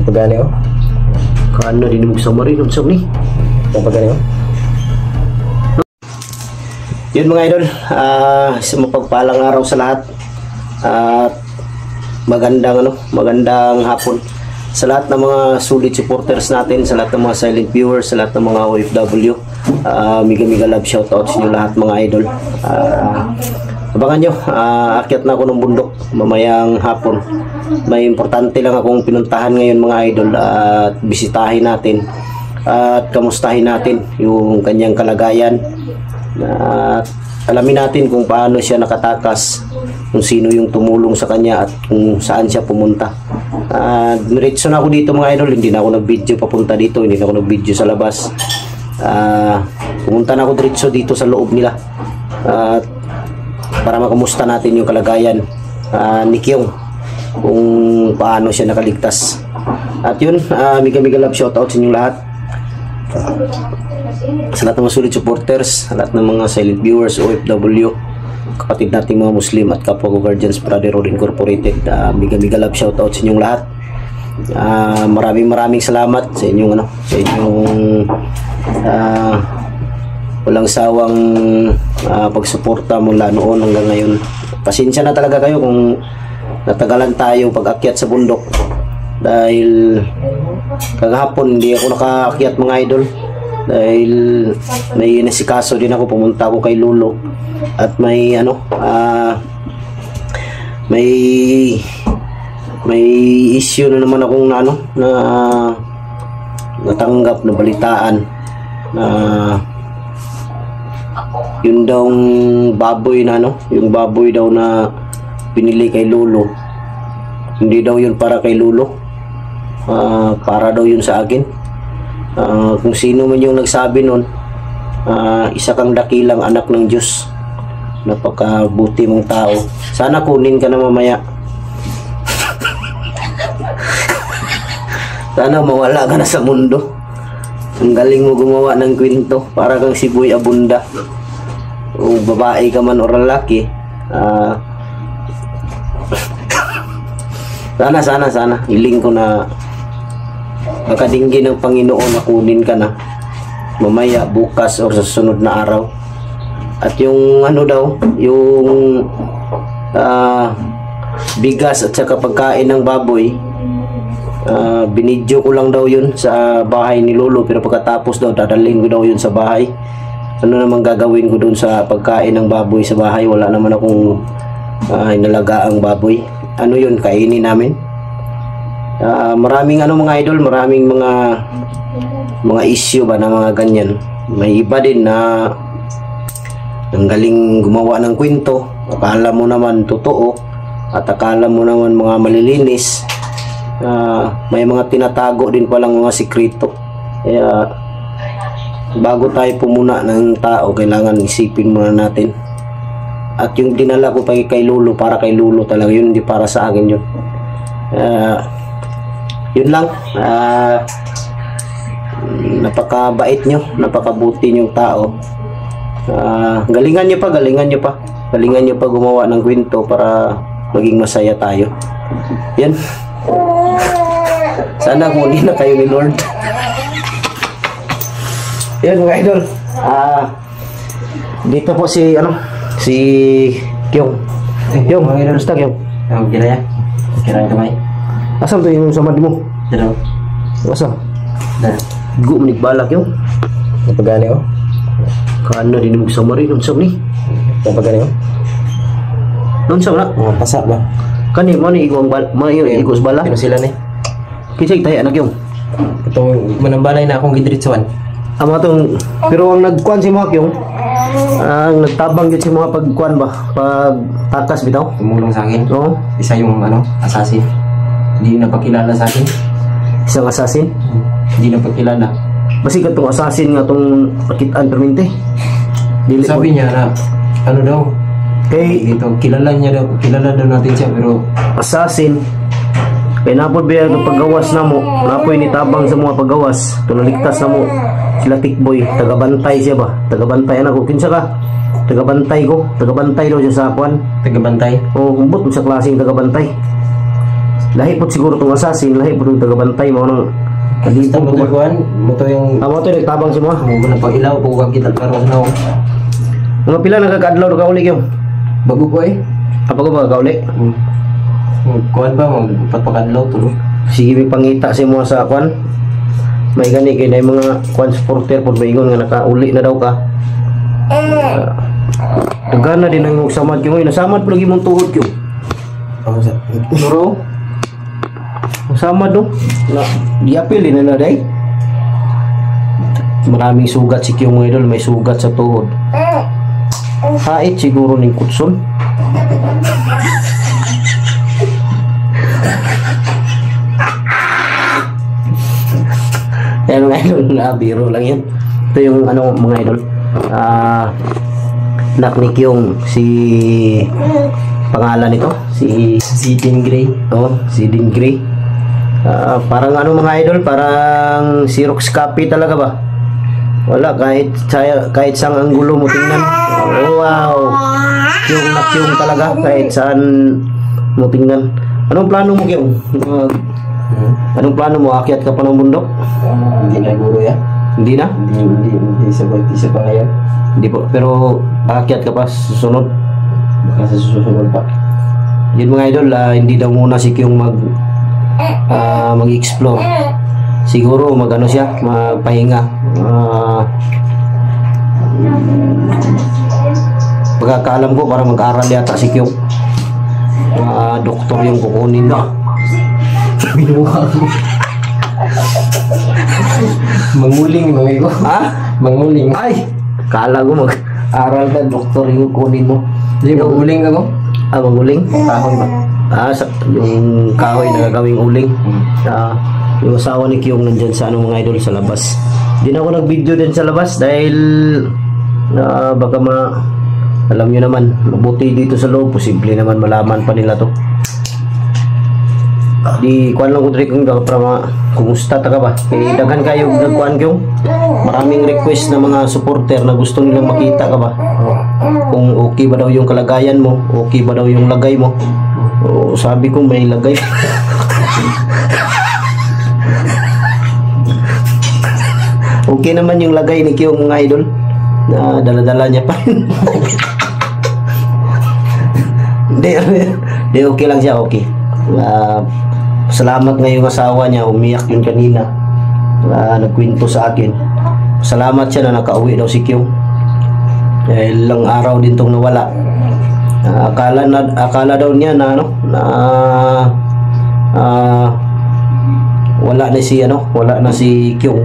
Pagani oh. Kaano din mo sa marin unsam ni. Pagani oh. Yun mga idol, sa mapagpalang araw sa lahat. At magandang hapon sa lahat ng mga solid supporters natin, sa lahat ng mga silent viewers, sa lahat ng mga OFW. Miga love shoutout sa inyo lahat mga idol. Abangan nyo, akyat na ako ng bundok mamayang hapon. May importante lang akong pinuntahan ngayon mga idol, at bisitahin natin at kamustahin natin yung kanyang kalagayan, at alamin natin kung paano siya nakatakas, kung sino yung tumulong sa kanya at kung saan siya pumunta. Diretso na ako dito mga idol, hindi na ako nag-video papunta dito, hindi na ako nag-video sa labas. Pumunta na ako diretso dito sa loob nila, para makamusta natin yung kalagayan ni Kyong, kung paano siya nakaligtas. At yun, miga love shoutout sa inyong lahat, sa lahat ng mga solid supporters, sa lahat ng mga silent viewers, OFW, kapatid nating mga Muslim at kapwa ko Guardians Brotherhood Incorporated. Miga love shoutout sa inyong lahat. Maraming salamat sa inyong sa inyong walang sawang pagsuporta mula noon hanggang ngayon. Pasensya na talaga kayo kung natagalan tayo pag-akyat sa bundok, dahil kagahapon hindi ako nakaakyat mga idol, dahil may nasikaso din ako. Pumunta ako kay Lolo at may may issue na naman akong na natanggap na balitaan na yun daw baboy yung baboy daw na pinili kay Lolo, hindi daw yun para kay Lolo, para daw yun sa akin. Kung sino man yung nagsabi nun, isa kang dakilang anak ng Diyos, napakabuti mong tao. Sana kunin ka na mamaya. Sana mawala ka na sa mundo. Ang galing mo gumawa ng kwento, para kang si Boy Abunda. O babae ka man o lalaki, sana hiling ko na makadinggi ng Panginoon na kunin ka na mamaya, bukas o sa sunod na araw. At yung yung bigas at saka pagkain ng baboy, binidyo ko lang daw yun sa bahay ni Lolo, pero pagkatapos daw dadalhin ko daw yun sa bahay. Ano naman gagawin ko doon sa pagkain ng baboy sa bahay? Wala naman akong inalagaang baboy. Ano yun, kainin namin. Maraming mga idol, maraming mga issue ba na mga ganyan. May iba din na ang galing gumawa ng kwento, akala mo naman totoo at akala mo naman mga malilinis. May mga tinatago din palang mga sikreto. Kaya bago tayo pumuna ng tao, kailangan isipin muna natin. At yung dinala ko pa kay Lolo, para kay Lolo talaga yun, hindi para sa akin yun. Yun lang. Napakabait nyo, napakabuti nyong tao. Galingan nyo pa gumawa ng kwento para maging masaya tayo. Yan. Sana kunin na kayo ni Lord. Yan mga idol. Dito po si Kyong. Kyong, gusto Kyong? Ginaya. Kira kamay. Asam to yung samad mo? Dito. Asam? Dito. Gu manig-balak yung. Pagani oh. Kaano din mo sa marin unsam ni. Pagani oh. Unsam na? Pasa ba? Kani mo ni igong igos bala? Pero sila ni. Kisig tayo anak yung. Itong manambalay na akong gidiritsuan. Pero ang nagkuan si mga Kyong, ang nagtabang yun si mga pagkuan ba, pagtakas bitaw. Tumulong sa akin. Oo. Isa yung assassin. Hindi napakilala sa akin. Isang assassin? Hindi napakilala. Basi ka itong assassin nga itong pakitaan permente. Sabi niya na daw, kay ito kilala daw natin siya, pero assassin kay napod biya ng paggawas na mo, napoy ni tabang sa mga paggawas, tunaligtas na mo sila Tikboy, tagabantay siya ba? Tagabantay ako, kinsa ka? Tagabantay daw siya sa akuan. Tagabantay? Oo, kumbot mo sa klaseng tagabantay. Lahi po siguro itong assassin, lahi po itong tagabantay mo nang Basta mo to kuan, mo to yung amo to nagtabang si mo. mo na pag-ilaw po kag kita karon na Mga pila nagkakadlaw do kauli gyud. bago ko eh. Apa ko ba kauli? Kuan ba magpapakadlaw to. Sige may pangita si mo sa kwan. May gani kay na mga kwan supporter pod maingon nga nakauli na daw ka. Dagana din ang samad kyo ngayon. Nasamad po lagi mong tuhod kyo. Oh, sa. Pero samad no. Na diapil din na day. Maraming sugat si Kyo mga idol, may sugat sa tuhod. Hait siguro ning kutson. Yan mga idol, biro lang yan. Ito yung ano mga idol. Anak ni Kyong, si pangalan nito, si Sidin Gray. oh, si Dean Gray. Parang ano mga idol, parang Xerox copy talaga ba? Wala kahit sang anggulo mo tingnan. Oh, wow. Kyong na Kyong talaga kahit saan mo tingnan. Anong plano mo Kyong? Anong plano mo? Akyat ka pa ng bundok? Hindi na guro yan. Hindi na? Hindi sa pa ngayon. Hindi po. Pero akyat ka pa susunod. Baka sa susunod pa. Yun mga idol, hindi daw muna si Kyong mag-explore. Siguro magano siya, magpahinga. Pagkakaalam ko para mag-aral yata si Kyong. Doktor yung kukunin na. Binuha ko. Manguling mga iko. Ha? Manguling. Ay! Kala ko mag-aral ka, doktor yung kukunin mo. Hindi, manguling ako. Maguling? Kahoy ba? Yung kahoy na gagawing uling. Yung asawa ni Kyong nandyan sa ano mga idol sa labas. Hindi na ako nag-video din sa labas dahil baka alam nyo naman, mabuti dito sa loob, posible naman malaman pa nila to. Di kuan lang ko diri kung kumusta ta ka ba? Kay daghan kayo nagkuan Kyong. Maraming request na mga supporter na gusto nilang makita ka ba? Kung okay ba daw yung kalagayan mo, okay ba daw yung lagay mo. Sabi ko may lagay. Okay naman yung lagay ni Kyong mga idol. Na dala-dala niya pa. Hindi, okay lang siya, okay. Salamat nga yung asawa niya, umiyak yun kanina. Nagkwento sa akin. Salamat siya na nakauwi daw si Kyong. Dahil lang araw din tong nawala. Akala daw niya na wala na si Kyong.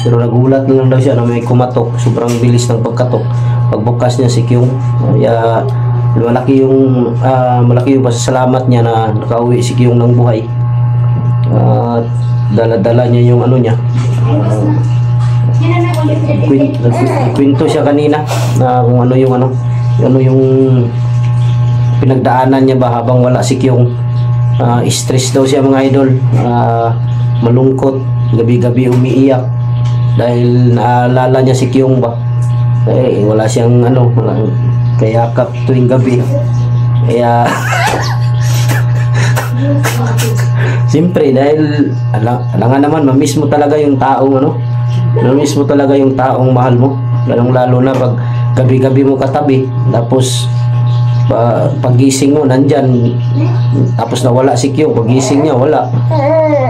Pero nagulat lang daw siya na may kumatok. Sobrang bilis ng pagkatok. Pagbukas niya si Kyong. Kaya malaki yung pasasalamat niya na nakauwi si Kyong ng buhay. Dala-dala niya yung ano niya. Kwento siya kanina na kung ano yung pinagdaanan niya ba habang wala si Kyong. Stress daw siya mga idol. Malungkot, gabi-gabi umiiyak dahil naalala niya si Kyong ba. Wala siyang kayakap tuwing gabi. Kaya siyempre dahil alangan naman mamiss mo talaga yung taong mamiss mo talaga yung taong mahal mo, lalo na pag gabi-gabi mo katabi, tapos pagising mo nandyan, tapos nawala si Kyong, pagising niya wala.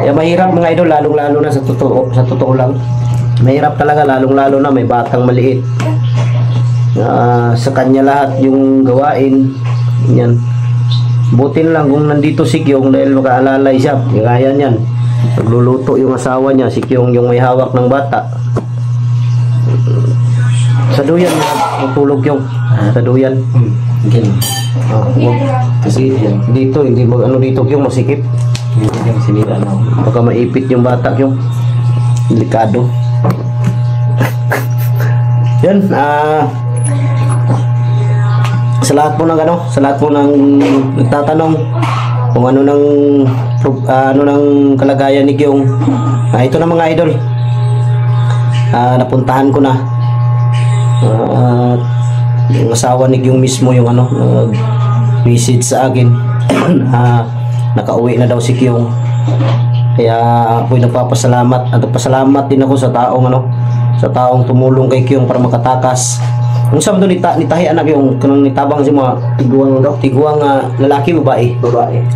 Kaya mahirap mga idol, lalong-lalo na sa totoo lang, mahirap talaga, lalong-lalo na may batang maliit. Sa kanya lahat yung gawain yan. Buti lang kung nandito si Kyong dahil makaalalay siya. Kaya niyan, nagluluto yung asawa niya, si Kyong yung may hawak ng bata. Sa duyan matulog Kyong. Sa duyan. Kasi dito hindi dito Kyong, masikip. Baka maipit yung bata Kyong. Delikado. Yan, sa lahat po ng nagtatanong kung ano nang kalagayan ni Kyong, ito na mga idol, napuntahan ko na. Yung asawa ni Kyong mismo yung nag-message sa akin. nakauwi na daw si Kyung. Kaya ako'y nagpapasalamat at nagpasalamat din ako sa taong tumulong kay Kyung para makatakas. Kung saan doon nitahi anak yung kanang nitabang si mga tiguang lalaki, babae.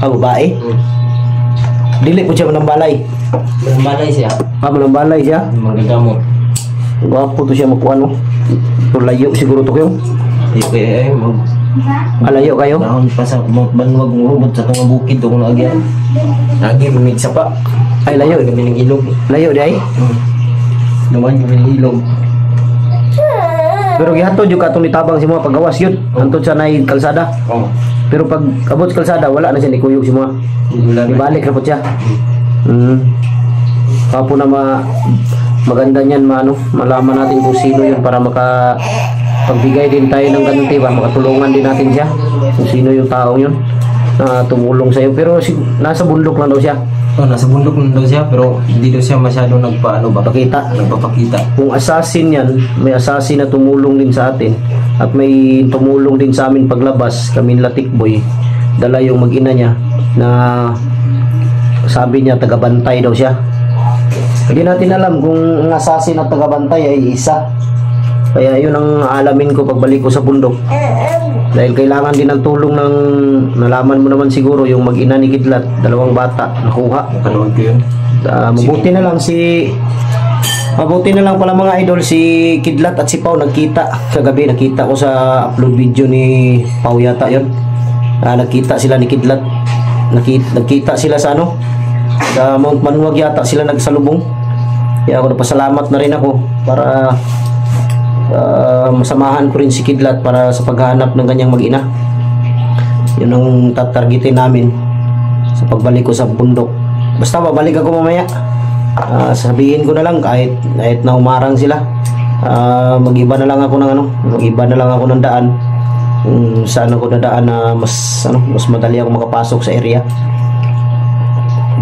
Babae. Dili po siya manambalay. Balay siya. Manambalay siya. Magagamot. Gwapo to siya makuha, no? Pero layo siguro to Kyung. Alayo kayo? Naon pa sa banwag ng robot sa tunga bukid kung naagyan. Lagi mamigsa pa. Ay, layo. Kami ng ilog. Layo di ay? Naman kami ng ilog. Pero gihatod yung katong nitabang si mga paggawas yun. Antod sa naay kalsada. Oh. Pero pag abot sa kalsada, wala na siya ni kuyog si mga. Ibalik na po siya. Kapo na maganda niyan malaman natin kung sino yun para pagbigay din tayo ng ganti ba, makatulungan din natin siya kung sino yung taong yun na tumulong sa iyo. Pero nasa bundok lang daw siya. Nasa bundok lang daw siya pero hindi daw siya masyado nagpapakita. Kung assassin yan, may assassin na tumulong din sa atin at may tumulong din sa amin paglabas, kami Latikboy. Dala yung mag-ina niya na sabi niya tagabantay daw siya. Hindi natin alam kung ang assassin at tagabantay ay isa. Kaya yun ang alamin ko pagbalik ko sa bundok. Dahil kailangan din ng tulong ng, nalaman mo naman siguro yung mag-ina ni Kidlat, 2 bata nakuha. Kalawag ko yun. Mabuti na lang pala mga idol, si Kidlat at si Pau nagkita kagabi. Nakita ko sa upload video ni Pau yata yun. Nagkita sila ni Kidlat. Nagkita sila sa sa Mount Manuwag yata sila nagsalubong. Kaya ako napasalamat na rin ako para masamahan ko rin si Kidlat para sa paghahanap ng kanyang mag-ina. Yun ang tatargetin namin sa pagbalik ko sa bundok. Basta babalik ako mamaya, sabihin ko na lang kahit na umarang sila, mag-iba na lang ako ng daan kung saan ako dadaan na mas madali ako makapasok sa area.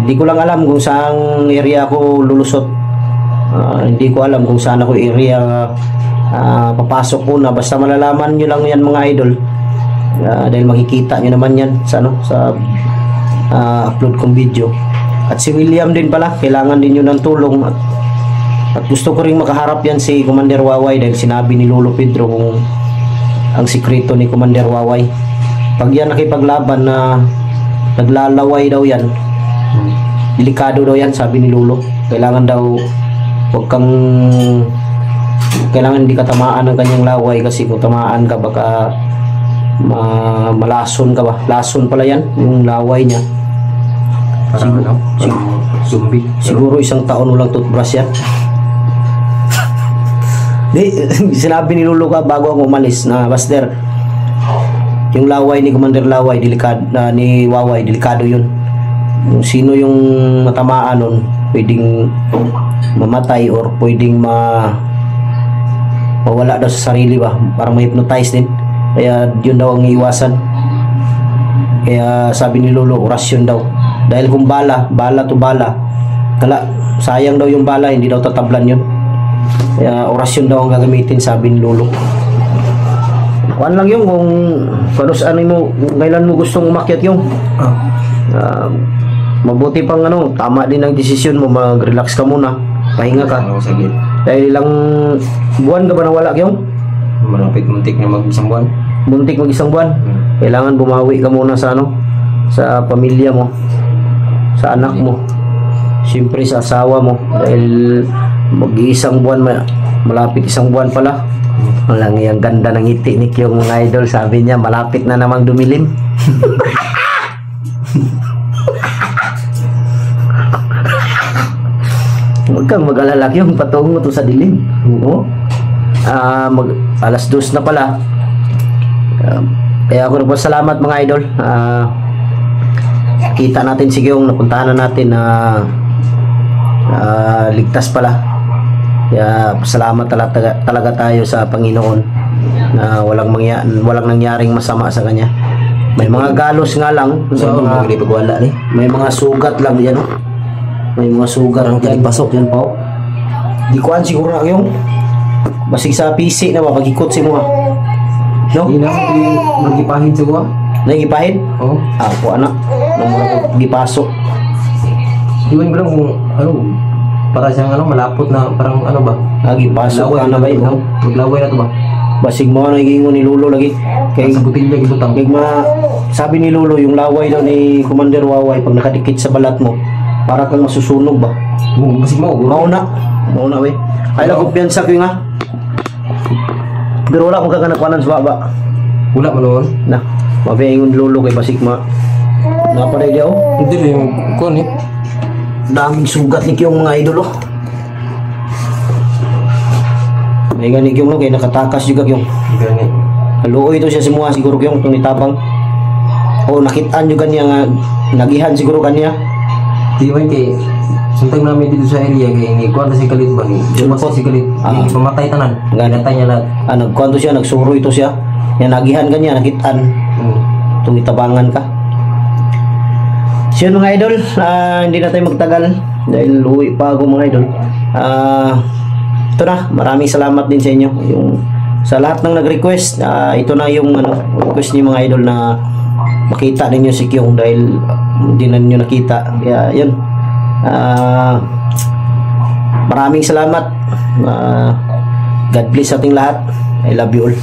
Hindi ko lang alam kung saang area ako lulusot. Hindi ko alam kung saan ako area papasok ko na. Basta malalaman nyo lang yan mga idol, dahil makikita nyo naman yan sa upload kong video. At si William din pala, kailangan din yun ng tulong at gusto ko rin makaharap yan si Commander Waway dahil sinabi ni Lolo Pedro kung ang sikreto ni Commander Waway. Pag yan nakipaglaban na naglalaway daw yan, delikado daw yan, sabi ni Lolo. Kailangan hindi ka tamaan ng kanyang laway, kasi kung tamaan ka baka malason ka ba. Lason pala yan yung laway niya. Siguro 1 taon walang toothbrush yan. Sinabi ni Lolo ka bago ako umalis na, Buster, yung laway ni Commander Laway ni Waway, delikado yun. Kung sino yung matamaan nun, pwedeng mamatay or pwedeng mawala daw sa sarili ba, parang ma-hypnotize din. Kaya yun daw ang iwasan. Kaya sabi ni Lolo, orasyon daw. Dahil kung bala to bala, sayang daw yung bala, hindi daw tatablan yun. Kaya orasyon daw ang gagamitin, sabi ni Lolo. Kuan lang yung kung kailan mo gustong umakyat yung mabuti pang tama din ang desisyon mo, mag-relax ka muna, pahinga ka. Dahil ilang buwan ka ba nawala yung? Muntik na mag-1 buwan. Muntik mag-1 buwan. Kailangan bumawi ka muna sa sa pamilya mo, sa anak mo, siyempre sa asawa mo. Dahil mag-1 buwan, malapit 1 buwan pala. Walang yung ganda ng ngiti ni Kyung mga idol. Sabi niya malapit na namang dumilim. Huwag kang mag-alala yung patungo to sa dilim. Alas 2 na pala. Kaya ako nagpasalamat mga idol. Kita natin si Kyung, napuntahan na natin na ligtas pala. Kaya salamat talaga tayo sa Panginoon na walang nangyaring masama sa kanya. May mga galos nga lang, may mga sugat lang diyan. May mga sugar ang pasok yan po. Di ko siguro na yung basig sa PC na mapagikot si mo. No? Hindi na magipahid sa kuha. Nagipahin? Oo. Ako anak. Nang gipaso. Iwan ko lang kung ano, para siyang ano, malapot na parang ano ba? Gipaso ka na ba yun? Maglaway na to ba? Basig mo ano igingon ni Lolo lagi. Kay Sa butilya gibutang. sabi ni Lolo yung laway daw ni Commander Waway pag nakadikit sa balat mo, para kang masusunog ba? Basig mo. Mauna we. Ay lang kumpiyansa ko nga. Pero wala akong kaganakwanan sa baba. Wala mo noon. Na, mabiingon Lolo kay basig ma. Napaday dia oh. Hindi yung kon eh. Daming sugat ni Kyong mga idol oh. May gani Kyong no, kaya nakatakas juga Kyong. Gani. Haluoy ito siya semua siguro Kyong itong nitabang. O nakitaan juga niya nga nagihan siguro kanya. Di man kay sometime namin dito sa area kay ni kuan si Kalit ba ni. Dumas si Kalit. Hindi pamatay tanan. Ganatay niya lahat. Nagkuhan to siya, nagsuro ito siya. Yan nagihan kanya, nakitaan. Itong itabangan ka. So yun mga idol, hindi na tayo magtagal dahil uwi pa ako mga idol. Ito na, maraming salamat din sa inyo. Yung, sa lahat ng nag-request, ito na yung request niyo mga idol na makita ninyo si Kyong dahil hindi na ninyo nakita. Kaya yun, maraming salamat. God bless sa ating lahat. I love you all.